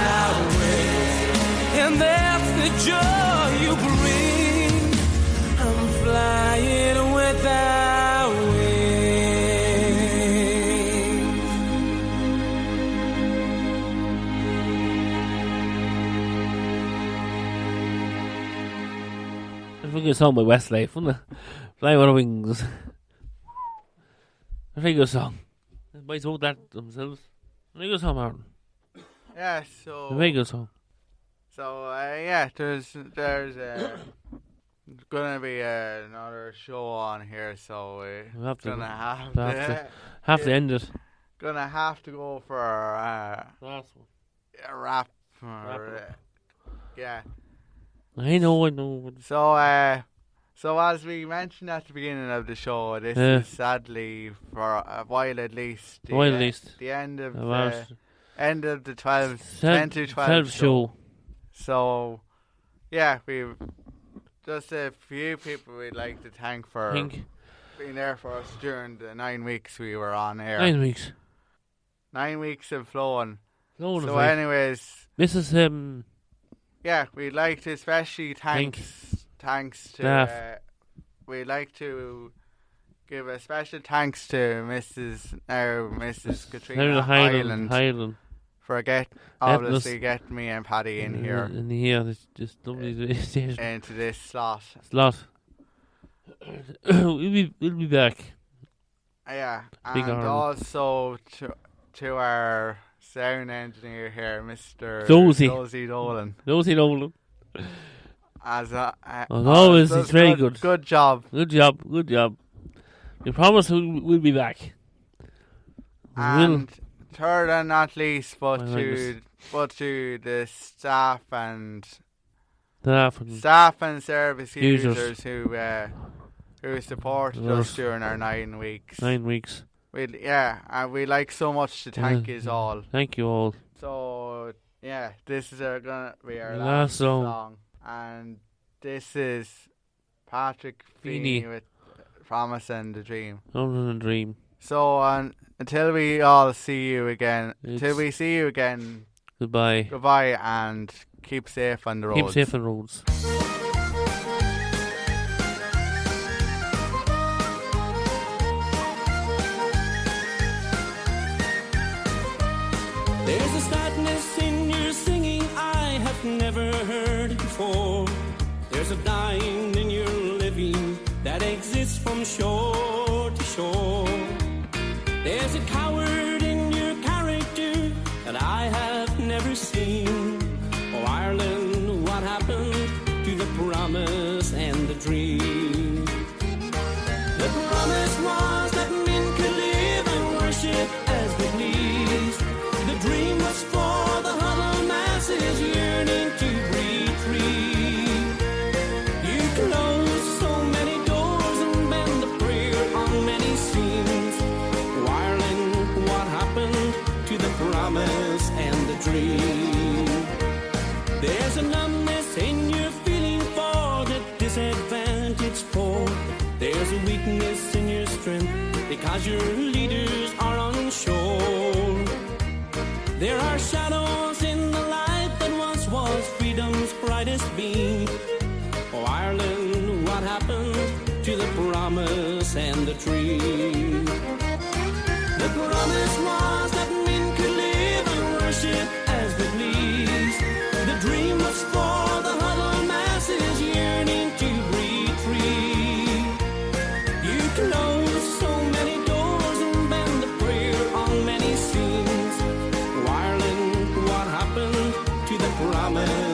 highway, and that's the joy you bring. I'm flying without wings. I think it's a song by Westlife, wasn't it? Flying Without Wings. A very good song. The boys wrote that themselves. A very good song, Martin. Yeah, so A very good song. yeah, there's gonna be another show on here, so We'll have to, gonna have have to end it. gonna have to go for Last one. a rap. Yeah. I know. So as we mentioned at the beginning of the show, this is sadly, for a while at least, the end of the 10 to 12 show. So, yeah, we've just a few people we'd like to thank for being there for us during the 9 weeks we were on air. 9 weeks. 9 weeks of flowing. So anyways, this is yeah, we'd like to especially thanks to we'd like to give a special thanks to Mrs. Katrina Hyland for obviously getting me and Paddy in here. In here, it's just lovely station. Into this slot. We'll be back. Yeah, and also to our sound engineer here, Mr. Dozy Dolan. As always, it's very good. Good job. We promise we'll be back. And third and not least, but to the staff and service users who supported us during our 9 weeks. 9 weeks. We'd like so much to thank you all. Thank you all. So this is gonna be our last song, and this is Patrick Feeney with Promise and the Dream. So until we see you again, goodbye, and keep safe on the roads. There's a sadness in your singing I have never heard before. There's a dying in your living that exists from shore to shore. There's a coward in your character that I have never seen. Oh, Ireland, what happened to the promise and the dream? The promise was that men could live and worship as they pleased. The dream was for the huddled masses yearning to breathe free. You closed so many doors and bent the prayer on many seams. Oh, Ireland, what happened to the promise and the dream? There's a numbness in your feeling for the disadvantaged poor. There's a weakness in your strength because your leaders are unsure. There are shadows in the light that once was freedom's brightest beam. Oh, Ireland, what happened to the promise and the dream? The promise was that men could live and worship as they pleased. The dream was for the huddled masses yearning to breathe free. You closed so many doors and bent the prayer on many seams. Ireland, what happened to the promise